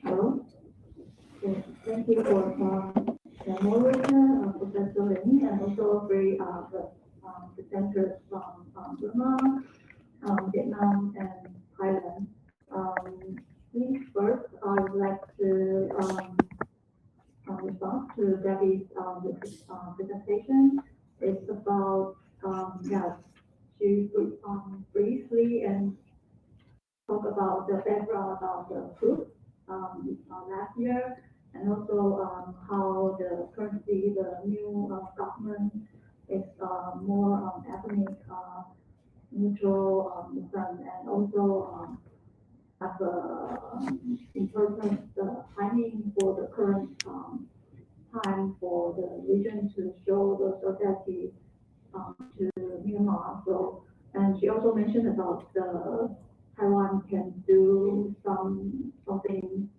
Hello. So thank you for the moderator, Professor Ling, and also the presenters from Burma, Vietnam, and Thailand. First, I would like to respond to Debbie's presentation. It's about to briefly and talk about the background of the group last year, and also how currently the new government is more ethnic neutral movement, and also have important timing for the current time for the region to show the solidarity to Myanmar. So, and she also mentioned about Taiwan can do something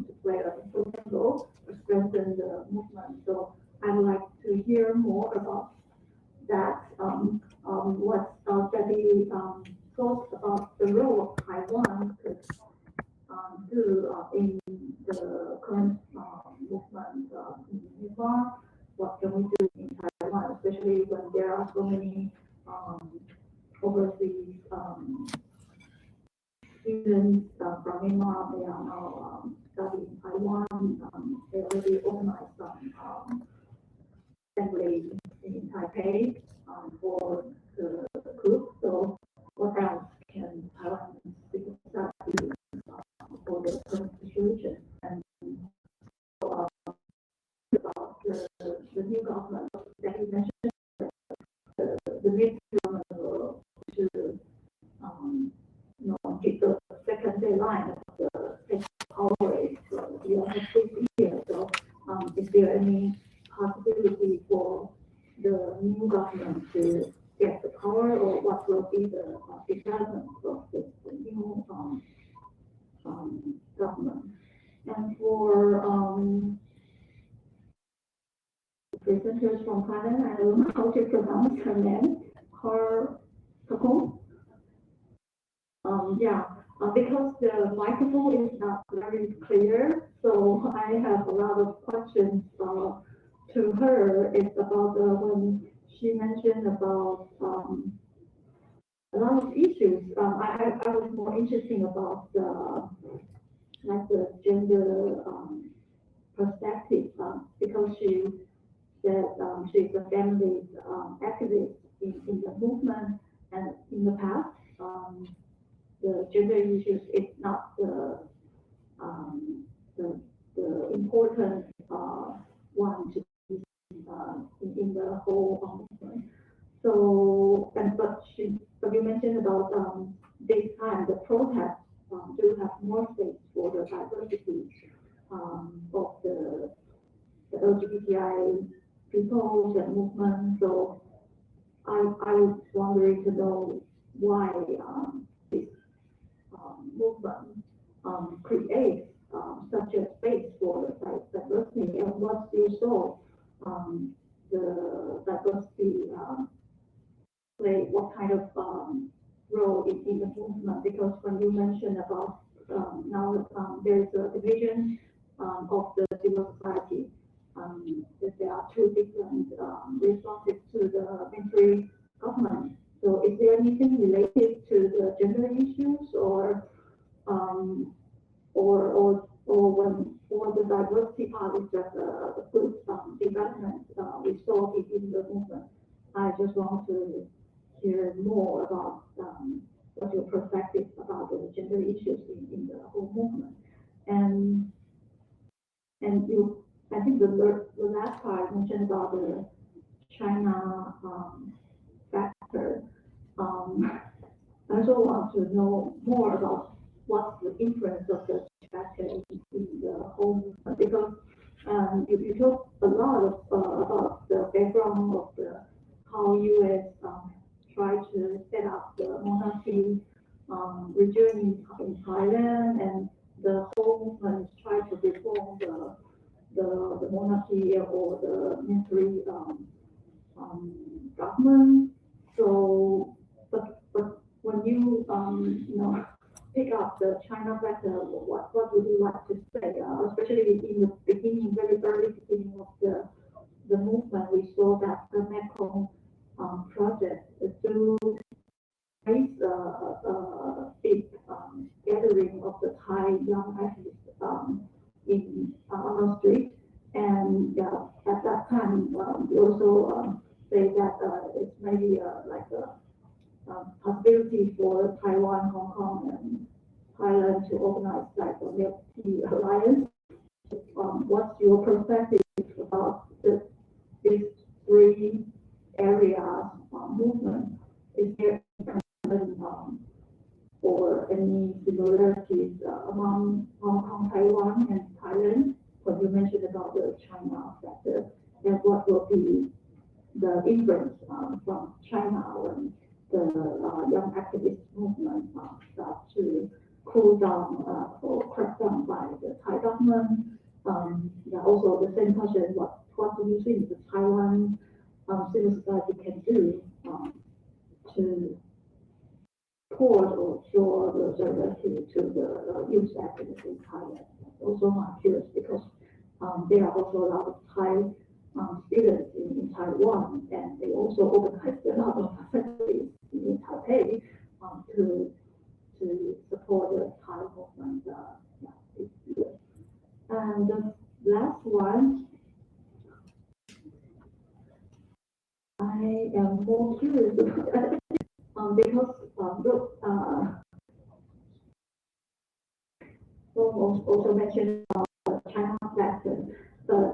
to play an important role to strengthen the movement. So I'd like to hear more about that. What Debbie thought about the role of Taiwan could do in the current movement in Myanmar. What can we do in Taiwan, especially when there are so many overseas students from Myanmar? They are now studying in Taiwan. They already organized some assembly in Taipei for the group. So what else can Taiwan do for the current situation? And about the new government that you mentioned, the new government to keep the second line of the state power. So you have to here. So is there any possibility for the new government to get the power, or what will be the development of the new government? And for presenters from Thailand, I don't know how to pronounce her name, Kornkanok. Because the microphone is not very clear, so I have a lot of questions to her. It's about when she mentioned about a lot of issues. I was more interested about the gender perspective because she said she's a feminist activist in the movement, and in the past the gender issues is not the important one to be in the whole movement. So, but you mentioned about this time the protests do have more space for the diversity of the LGBTI people and movement. So I was wondering to know why this movement creates such a space for diversity, and what you saw the diversity play, what kind of role in the movement? Because when you mentioned about now there's a division of the civil society, that there are two different responses to the military government. So is there anything related to the gender issues, or when the diversity part is just a good development we saw it in the movement? I just want to hear more about what your perspective about the gender issues in the whole movement. And you, I think the last part mentioned about the China factor. I also want to know more about what's the influence of the factor in the whole movement, because you talk a lot about the background of how U.S. tried to set up the monarchy regime in Thailand, and the whole movement tried to reform the monarchy or the military government. So, but when you pick up the China factor, what would you like to say especially in the beginning, very early beginning of the movement, we saw that the Mekong project to raise a big gathering of the Thai young activists on the street. And at that time, we also say that it's maybe like a possibility for Taiwan, Hong Kong, and Thailand to organize like a milk tea alliance. What's your perspective about these three areas movement? Is there or any similarities among Hong Kong, Taiwan, and Thailand? What you mentioned about the China factor, and what will be the influence from China when the young activist movement start to cool down or crack down by the Thai government? Also the same question, what do you think the Taiwan civil society can do to support or show the solidarity to the youth activists in Thailand? Also, I'm curious because there are also a lot of Thai students in Taiwan, and they also organize a lot of activities in Taipei to support the Thai movement. And the last one, I am more curious about because look, also mentioned China factor,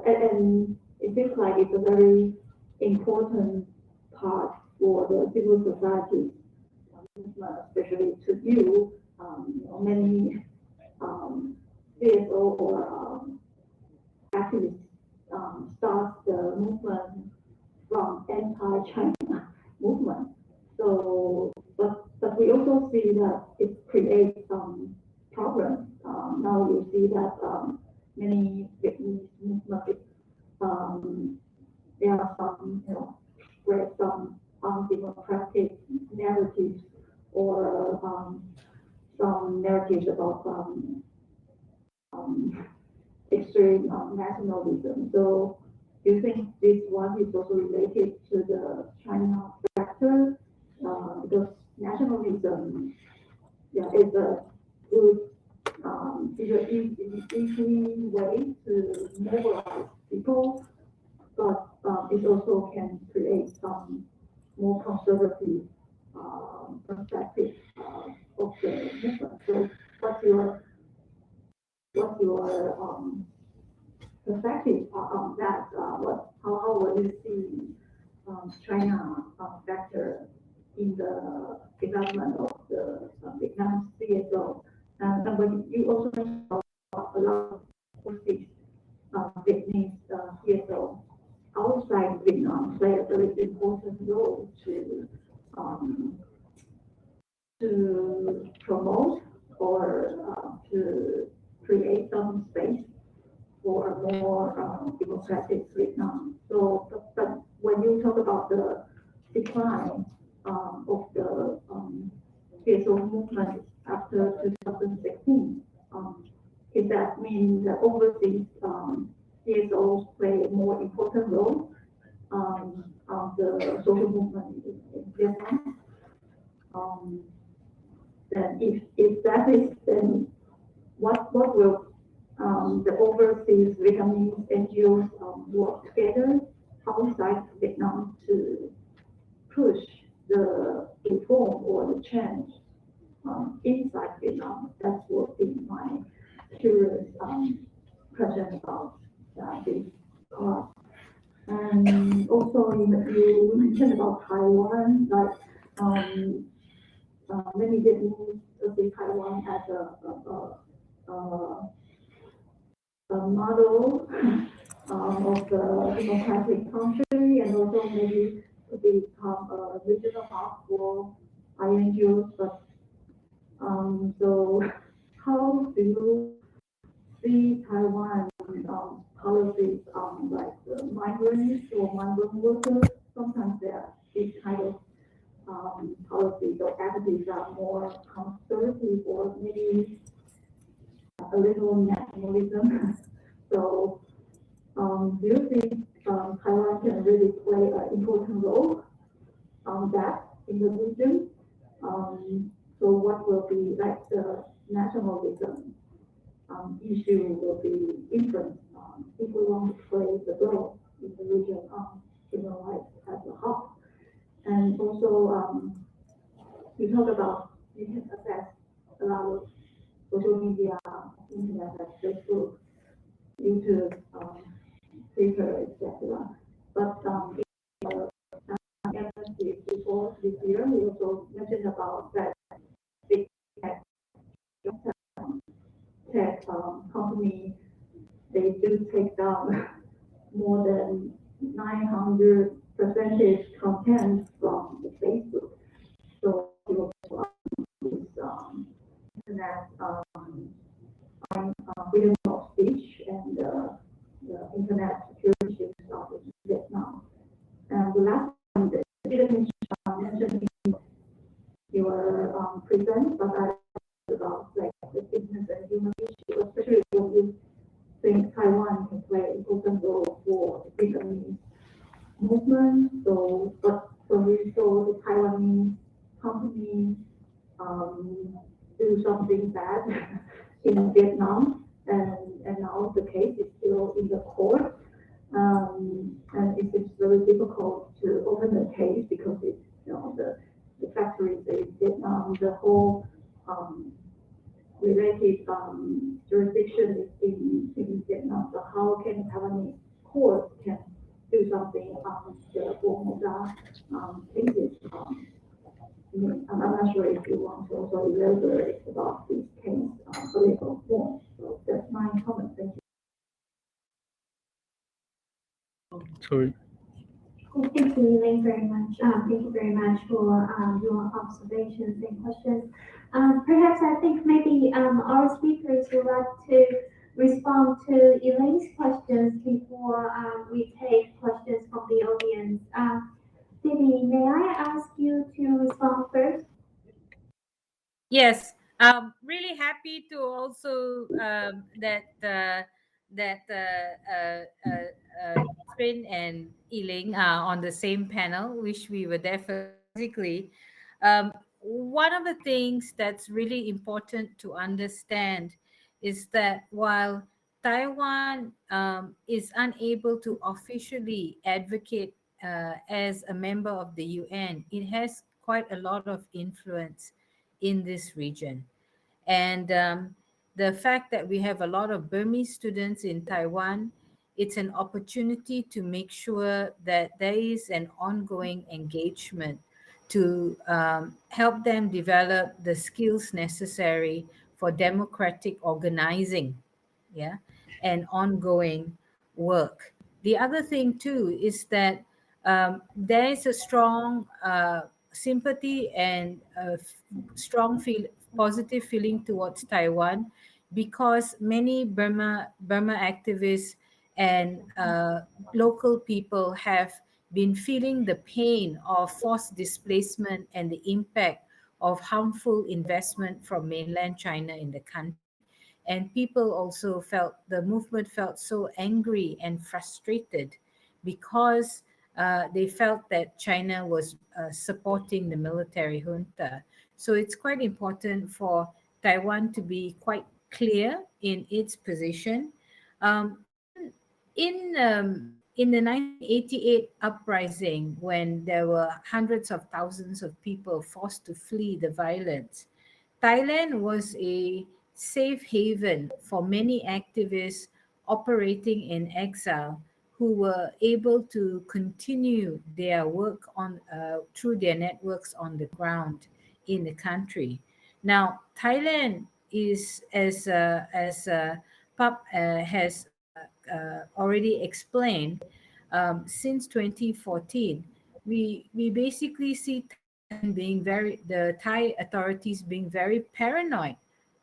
and it seems like it's a very important part for the civil society movement, especially to you. Many CSO or activists start the movement from anti-China movement. So, but we also see that it creates some problems. Now you see that many Vietnamese movements, there are some, where some undemocratic narratives or some narratives about extreme nationalism. So do you think this one is also related to the China factor? Because nationalism, is a good, is an easy way to mobilize people, but it also can create some more conservative perspective of the movement. So what's your perspective on that? How will you see China factor in the development of the Vietnam CSO? And when you also mentioned a lot of overseas Vietnamese CSO outside Vietnam play a very important role to promote or to create some space for a more democratic Vietnam. So, but when you talk about the decline of the CSO movement after 2016, does that mean that overseas CSOs play a more important role on the social movement in Vietnam? Then if that is, then what will the overseas Vietnamese NGOs work together outside Vietnam to push the reform or the change inside Vietnam? That would be my curious question about this part. And also you mentioned about Taiwan, like many Vietnamese see Taiwan as a model of the democratic country, and also maybe to become a regional hub for INGOs. But so how do you see Taiwan policies on like the migrants or migrant workers? Sometimes these kind of policies or attitudes are more conservative or maybe a little nationalism. So do you think Taiwan can really play an important role on that in the region? So what will be like the nationalism issue will be influenced if we want to play the role in the region human rights as a whole. And also you talk about you can access a lot of social media, internet like Facebook, YouTube, Twitter, etc. But in Amnesty report this year, we also mentioned about that big tech company, they do take down more than 900 percentage content from the Facebook. So this internet freedom of speech and the internet security issues of Vietnam. And the last one that you didn't mention in your present, but I about like the business and human issue, especially when you think Taiwan can play an important role for the Vietnamese movement. So, but so we saw the Taiwanese company do something bad in Vietnam, and now the case is still in the court. And it is very difficult to open the case because it's, the factories in Vietnam, the whole related jurisdiction is in Vietnam. So how can Taiwanese court can do something on the Formosa cases? I'm not sure if you want to also elaborate about this case political form. So that's my comment. Thank you. Sorry. Thank you, Eee-ling, very much. Thank you very much for your observations and questions. Perhaps I think maybe our speakers would like to respond to Eee-ling's questions before we take questions from the audience. Phoebe, may I ask you to respond first? Yes, really happy to also that Trinh and Eee-ling are on the same panel, which we were there physically. One of the things that's really important to understand is that while Taiwan is unable to officially advocate as a member of the UN, it has quite a lot of influence in this region. And the fact that we have a lot of Burmese students in Taiwan, it's an opportunity to make sure that there is an ongoing engagement to help them develop the skills necessary for democratic organizing, yeah, and ongoing work. The other thing too is that there is a strong sympathy and strong positive feeling towards Taiwan because many Burma activists and local people have been feeling the pain of forced displacement and the impact of harmful investment from mainland China in the country. And people also felt, the movement felt so angry and frustrated because they felt that China was supporting the military junta. So it's quite important for Taiwan to be quite clear in its position. In the 1988 uprising, when there were hundreds of thousands of people forced to flee the violence, Thailand was a safe haven for many activists operating in exile who were able to continue their work on through their networks on the ground in the country. Now, Thailand is, as Pap has already explained, since 2014, we basically see Thailand being the Thai authorities being very paranoid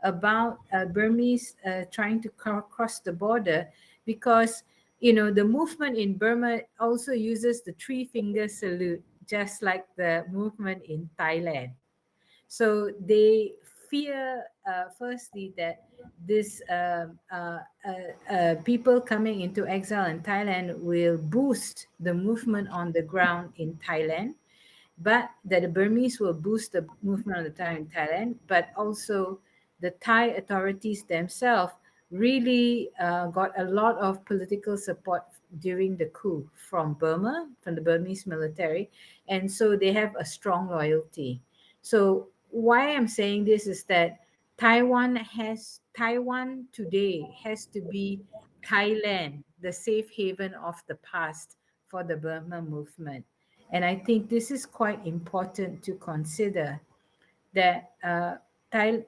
about Burmese trying to cross the border because the movement in Burma also uses the three finger salute, just like the movement in Thailand. So they fear, firstly, that this people coming into exile in Thailand will boost the movement on the ground in Thailand, but that the Burmese will boost the movement on the ground in Thailand, but also the Thai authorities themselves really got a lot of political support during the coup from Burma, from the Burmese military, and so they have a strong loyalty. So why I'm saying this is that Taiwan today has to be Thailand, the safe haven of the past for the Burma movement. And I think this is quite important to consider, that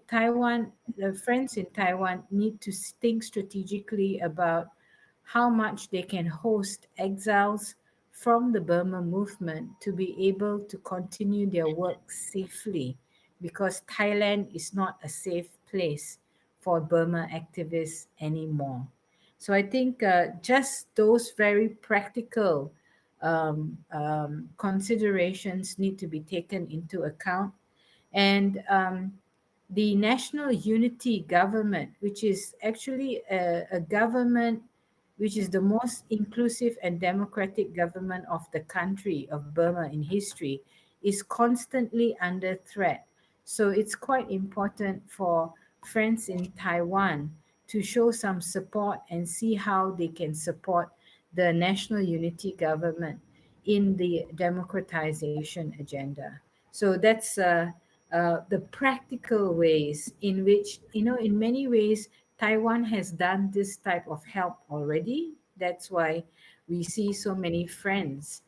Taiwan, the friends in Taiwan need to think strategically about how much they can host exiles from the Burma movement to be able to continue their work safely, because Thailand is not a safe place for Burma activists anymore. So I think just those very practical considerations need to be taken into account. And the National Unity Government, which is actually a government which is the most inclusive and democratic government of the country of Burma in history, is constantly under threat. So it's quite important for friends in Taiwan to show some support and see how they can support the National Unity Government in the democratization agenda. So that's the practical ways in which, in many ways, Taiwan has done this type of help already. That's why we see so many friends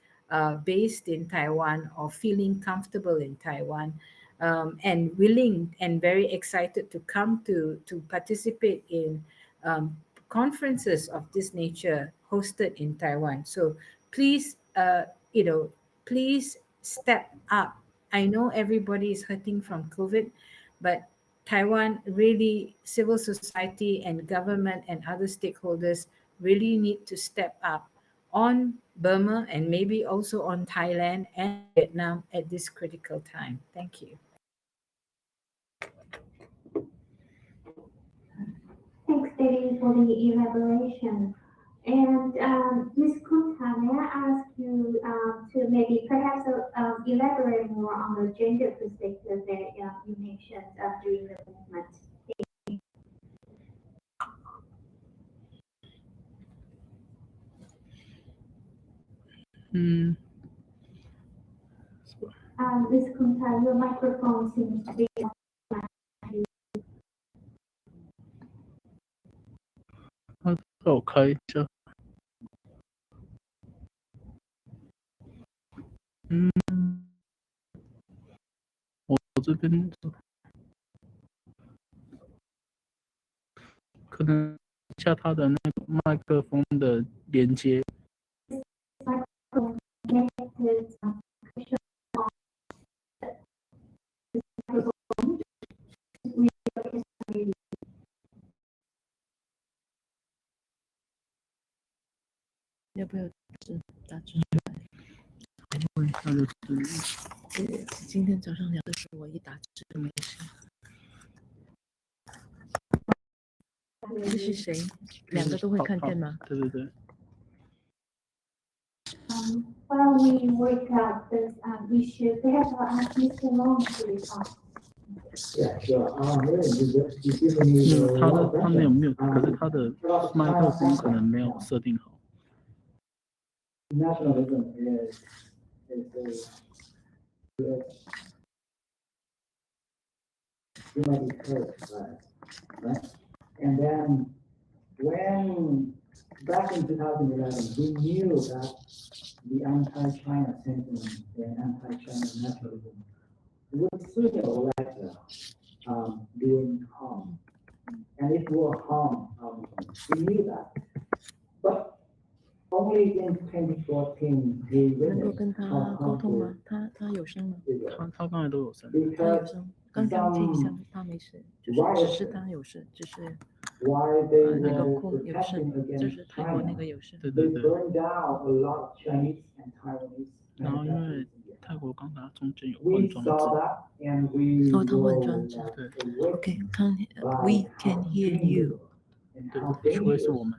based in Taiwan or feeling comfortable in Taiwan, and willing and very excited to come to participate in conferences of this nature hosted in Taiwan. So please, please step up. I know everybody is hurting from COVID, but Taiwan really, civil society and government and other stakeholders really need to step up on Burma and maybe also on Thailand and Vietnam at this critical time. Thank you. Thanks, Debbie, for the elaboration. And Ms. Khumta, may I ask you to maybe perhaps elaborate more on the gender perspective that you mentioned during the movement? Ms. Khumta, your microphone seems to be on. 我开一下。我这边可能一下它的那个麦克风的连接。要不要打字出来？那就是今天早上聊的时候，我一打字就没事。这是谁？两个都会看见吗？对对对。While we work out this issue, perhaps I'll ask Mr. Long to respond. Yeah, sure. 他没有 mute， 可是他的麦克风可能没有设定好。Nationalism is you might be hurt, right? And then when back in 2011, we knew that the anti-China sentiment and anti-China nationalism would sooner or later doing harm, and it will harm our movement. We knew that, but only in 2014 we 能够跟他沟通吗？他有声吗？他刚才都有声。他有声，刚刚听一下，他没事，只是他有事，只是那个空有事，就是泰国那个有事。对对对。然后因为泰国刚达中间有 We 换装 saw 置， that and we 哦，他换 will 装置。 awaken We can hear you。 and 对 how 对，会是我 dangerous 们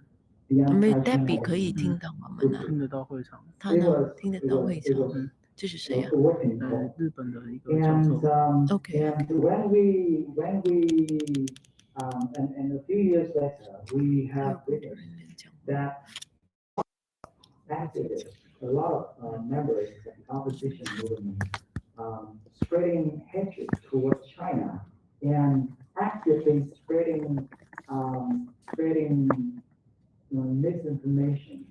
the 没有 anti-China Debbie 可以 government 听到我们啊，听得到会场。他呢听得到会场。这是谁啊？ awakening call. 日本的一个教 And 授， Okay. and when we and a few years later we 还有 have 工作人 witnessed 员讲话。 that activists, a lot of members of the opposition movement, spreading hatred towards China and actively spreading misinformation,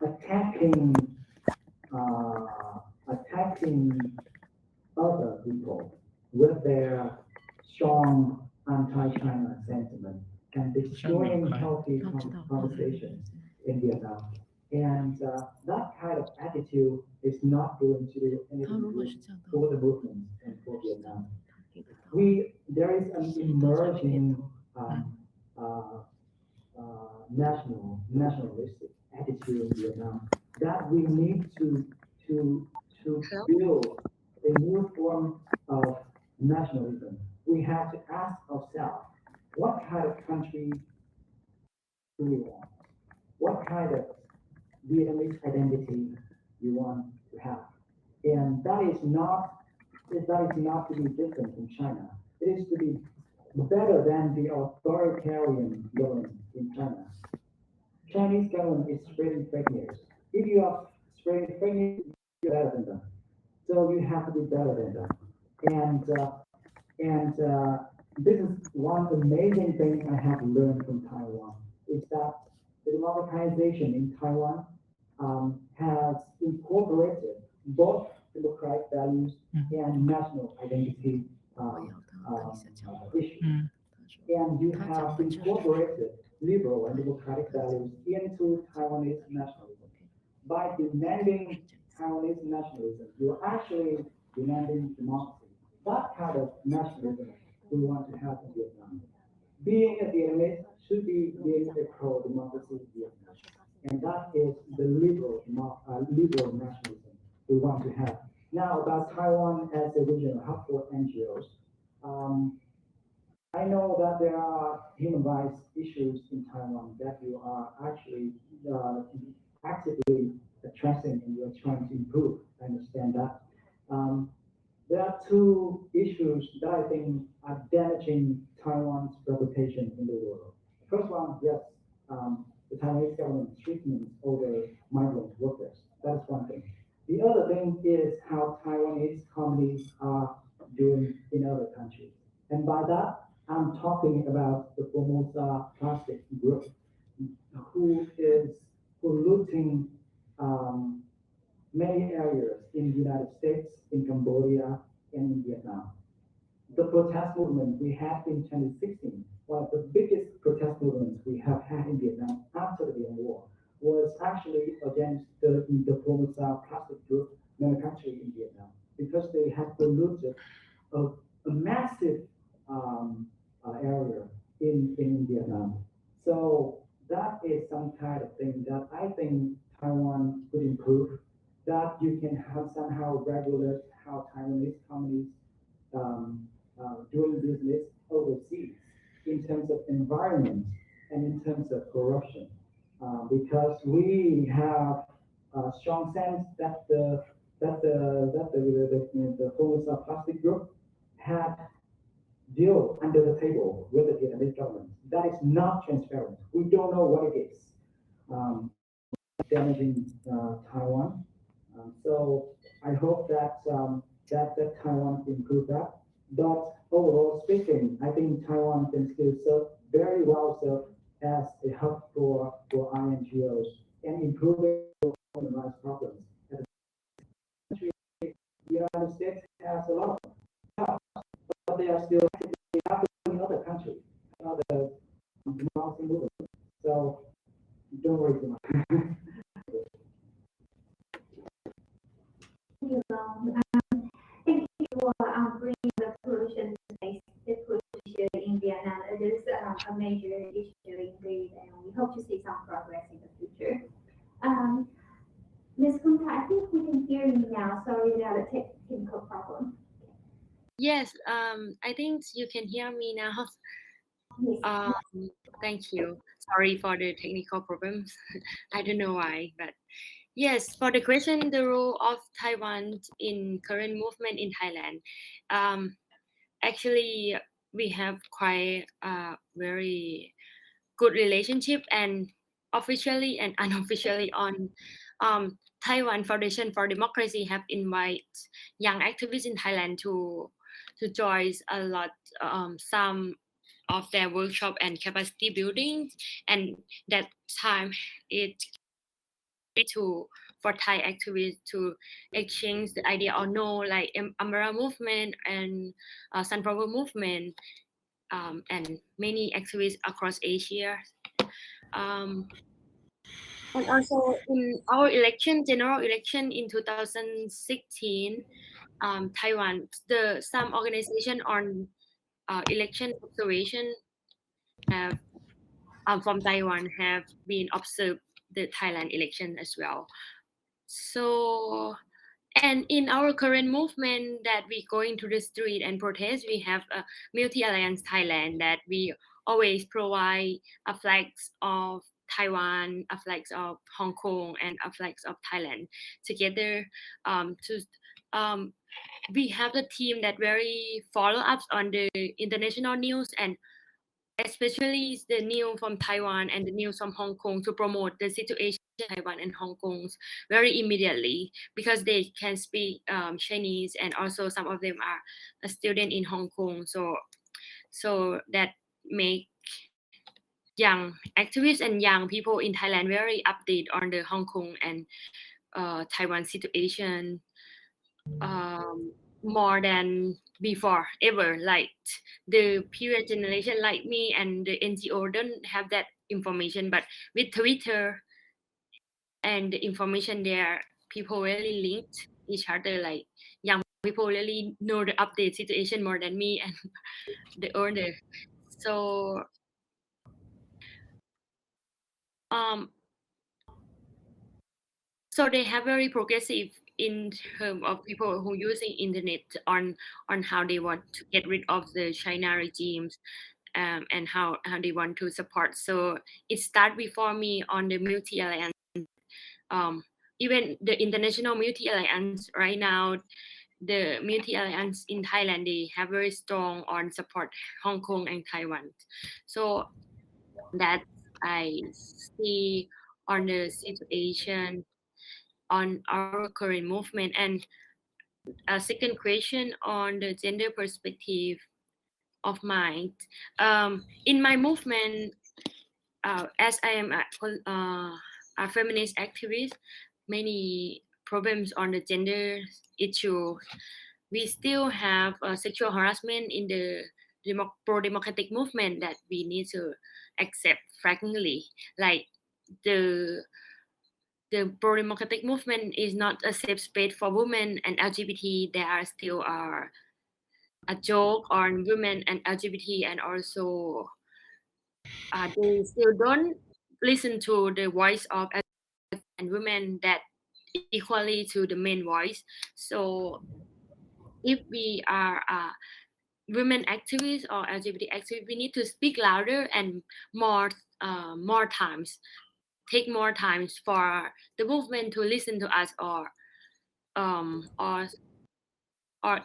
attacking other people with their strong anti-China sentiment and destroying healthy conversations in Vietnam. And that kind of attitude is not going to do 他 anything 如果 good 是这样的 for 话， the movement and for Vietnam. 听得到。 There is an emerging nationalistic attitude in Vietnam that we need to build a new form of nationalism. We have to ask ourselves, what kind of country do we want? What kind of Vietnamese identity you want to have? And that is not to be different from China. It is to be better than the authoritarian government in China. Chinese government is spreading fake news. If you are spreading fake news, you're better than them. So you have to be better than them. And this is one amazing thing I have learned from Taiwan is that the democratization in Taiwan has incorporated both democratic values and national identity 我要他等一下讲话。 issues. 嗯， And you have incorporated liberal and democratic values into Taiwanese nationalism. By demanding Taiwanese nationalism, you're actually demanding democracy. That kind of nationalism we want to have in Vietnam. Being a Vietnamese should be being a pro-democracy Vietnam. And that is the liberal nationalism we want to have. Now about Taiwan as a regional hub for NGOs. I know that there are human rights issues in Taiwan that you are actually actively addressing and you're trying to improve. I understand that. There are two issues that I think are damaging Taiwan's reputation in the world. First one, yes, the Taiwanese government treatment over migrant workers. That is one thing. The other thing is how Taiwanese companies are doing in other countries. And by that, I'm talking about the Formosa Plastic Group, who is polluting many areas in the United States, in Cambodia, and in Vietnam. The protest movement we had in 2016, one of the biggest protest movements we have had in Vietnam after the Vietnam War, was actually against the Formosa Plastic Group manufacturing in Vietnam, because they had polluted a massive area in Vietnam. So that is some kind of thing that I think Taiwan could improve, that you can have somehow regulate how Taiwanese companies doing business overseas in terms of environment and in terms of corruption, because we have a strong sense that the Formosa Plastic Group had deal under the table with the Vietnamese government. That is not transparent. We don't know what it is. Damaging Taiwan. So I hope that that Taiwan can improve that. But overall speaking, I think Taiwan can still serve very well served as a hub for INGOs and improving human rights problems. The United States has a lot of jobs, but they are still actively happening in other countries, other democracy movements. So don't worry too much. Thank you for bringing the pollution space, the pollution in Vietnam. It is a major issue indeed, and we hope to see some progress in the future. Ms. Khumta, I think we can hear you now. Sorry about a technical problem. Yes, I think you can hear me now. Yes. Thank you. Sorry for the technical problems. I don't know why, but yes, for the question, the role of Taiwan in current movement in Thailand. Actually, we have quite a very good relationship, and officially and unofficially on Taiwan Foundation for Democracy have invited young activists in Thailand to join a lot some of their workshop and capacity building, and that time it to for Thai activists to exchange the idea or know like Umbrella movement and Sunflower movement, and many activists across Asia. Um, and also in our general election in 2016, Taiwan, some organization on election observation have from Taiwan have been observed the Thailand election as well. So, and in our current movement that we go into the street and protest, we have a multi-alliance Thailand that we always provide a flags of Taiwan, a flags of Hong Kong, and a flags of Thailand together. We have the team that very follow ups on the international news, and especially the news from Taiwan and the news from Hong Kong to promote the situation in Taiwan and Hong Kong very immediately, because they can speak Chinese, and also some of them are a student in Hong Kong. So that make young activists and young people in Thailand very update on the Hong Kong and Taiwan situation more than before ever. Like the previous generation like me and the NGO don't have that information, but with Twitter and the information there, people really linked each other. Like young people really know the update situation more than me and the older. So so they have very progressive in terms of people who using internet on how they want to get rid of the China regimes, and how they want to support. So it started before me on the multi-alliance. Even the international multi-alliance right now, the multi-alliance in Thailand, they have very strong on support Hong Kong and Taiwan. So that I see on the situation on our current movement. And a second question on the gender perspective of mine. In my movement, as I am a feminist activist, many problems on the gender issue. We still have sexual harassment in the pro-democratic movement that we need to accept frankly. Like the pro-democratic movement is not a safe space for women and LGBT. There are still a joke on women and LGBT, and also they still don't listen to the voice of and women that equally to the main voice. So if we are women activists or LGBT activists, we need to speak louder and more times, take more times for the movement to listen to us, or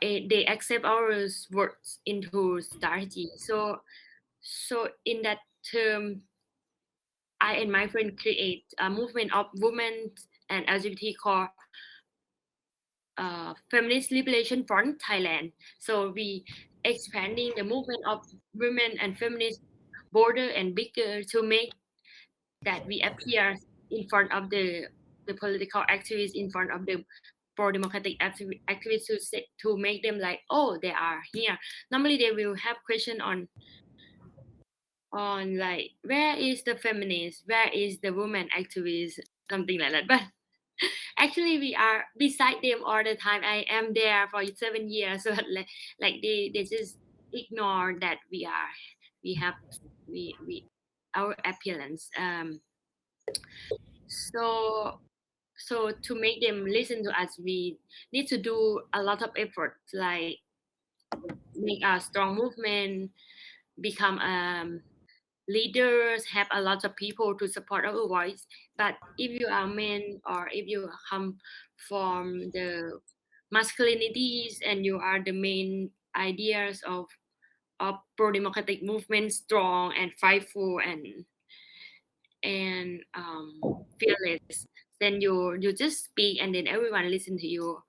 they accept our words into strategy. So in that term, I and my friend create a movement of women and LGBT called Feminist Liberation Front Thailand. So we expanding the movement of women and feminists broader and bigger to make that we appear in front of the political activists, in front of the pro-democratic activists, to make them like, oh, they are here. Normally they will have question on like, where is the feminist, where is the woman activist, something like that. But actually we are beside them all the time. I am there for 7 years, so like they just ignore that we have our appearance. So so to make them listen to us, we need to do a lot of effort, like make a strong movement, become leaders, have a lot of people to support our voice. But if you are men, or if you come from the masculinities and you are the main ideas of pro-democratic movement, strong and fightful and fearless, then you just speak and then everyone listen to you.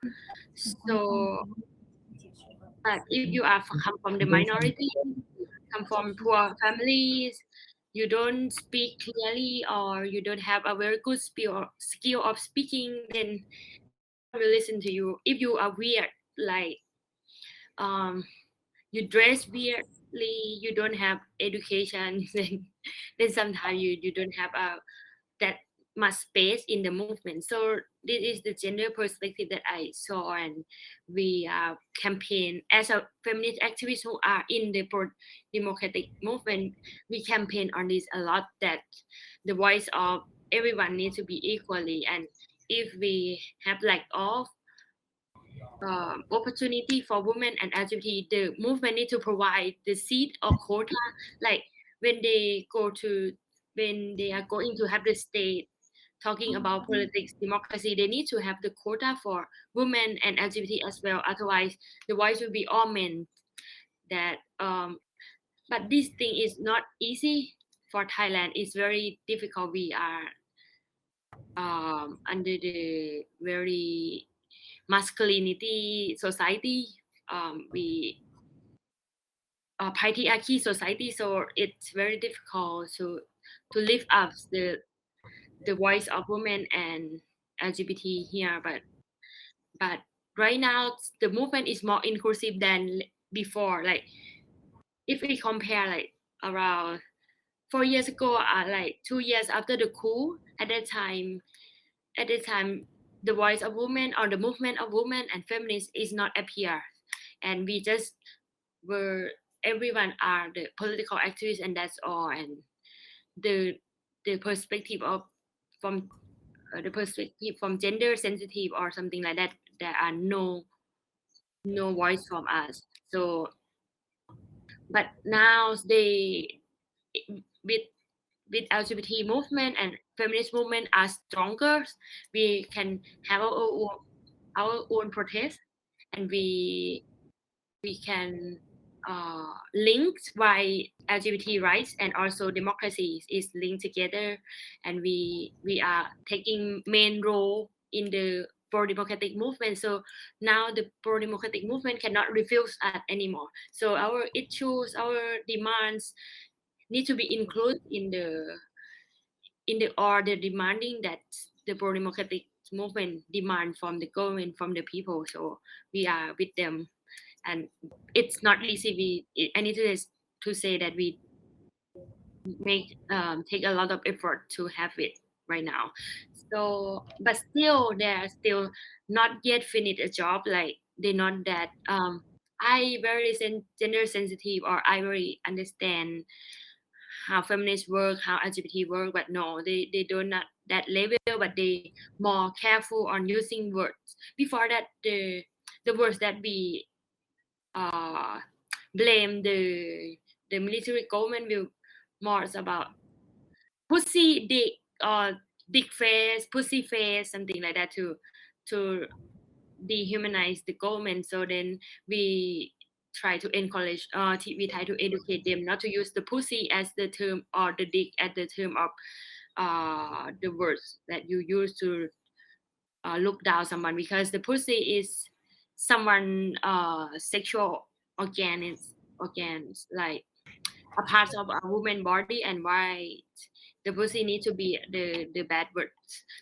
So but if you are come from the minority, come from poor families, you don't speak clearly, or you don't have a very good skill of speaking, then will listen to you. If you are weird, like you dress weirdly, you don't have education, then sometimes you don't have that much space in the movement. So this is the gender perspective that I saw, and we campaign as a feminist activist who are in the pro-democratic movement. We campaign on this a lot, that the voice of everyone needs to be equally, and if we have lack of opportunity for women and LGBT, the movement need to provide the seat or quota. Like when they are going to have the state talking about politics, democracy, they need to have the quota for women and LGBT as well. Otherwise, the voice will be all men. That but this thing is not easy for Thailand. It's very difficult. We are under the very masculinity society. We patriarchy society, so it's very difficult to lift up the voice of women and LGBT here. But right now the movement is more inclusive than before. Like if we compare, like around 4 years ago, like 2 years after the coup, at that time the voice of women or the movement of women and feminists is not appear, and we just were everyone are the political activists, and that's all. And the perspective of from the perspective from gender sensitive or something like that, there are no voice from us. So but now they with LGBT movement and feminist movement are stronger, we can have our own protest, and we can link why LGBT rights and also democracy is linked together, and we are taking main role in the pro-democratic movement. So now the pro-democratic movement cannot refuse us anymore. So our issues, our demands need to be included in the order demanding that the pro-democratic movement demand from the government, from the people. So we are with them, and it's not easy. I need to say that we make take a lot of effort to have it right now. So but still they're still not yet finished a job. Like they're not that I very gender sensitive, or I very understand how feminists work, how LGBT work, but no, they do not that level, but they more careful on using words. Before that, the words that we blame the military government will more about pussy dick or dick face, pussy face, something like that, to dehumanize the government. So then we try to encourage, we try to educate them not to use the pussy as the term or the dick as the term of the words that you use to look down someone, because the pussy is someone sexual organs, like a part of a woman body, and why the pussy need to be the bad words.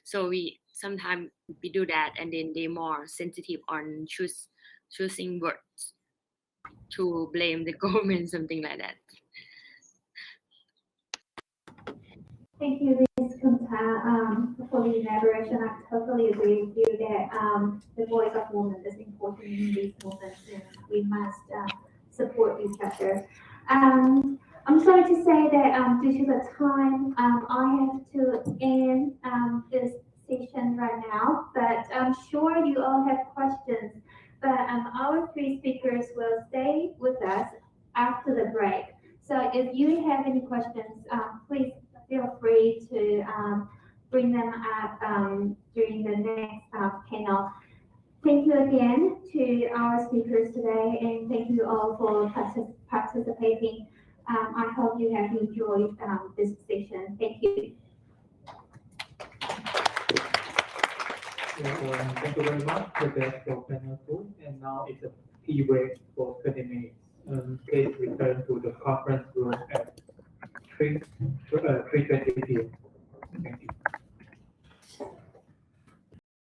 So we sometimes we do that, and then they more sensitive on choosing words to blame the government, something like that. Thank you, Ms. Khumta, for the elaboration. I totally agree with you that the voice of women is important in these movements, and we must support each other. I'm sorry to say that due to the time, I have to end this session right now, but I'm sure you all have questions. But our three speakers will stay with us after the break. So if you have any questions, please feel free to bring them up during the next panel. Thank you again to our speakers today, and thank you all for participating. I hope you have enjoyed this session. Thank you. Thank you very much for that for panel 2. And now it's a tea break for 30 minutes. Please return to the conference room at 3:20 p.m. Thank you.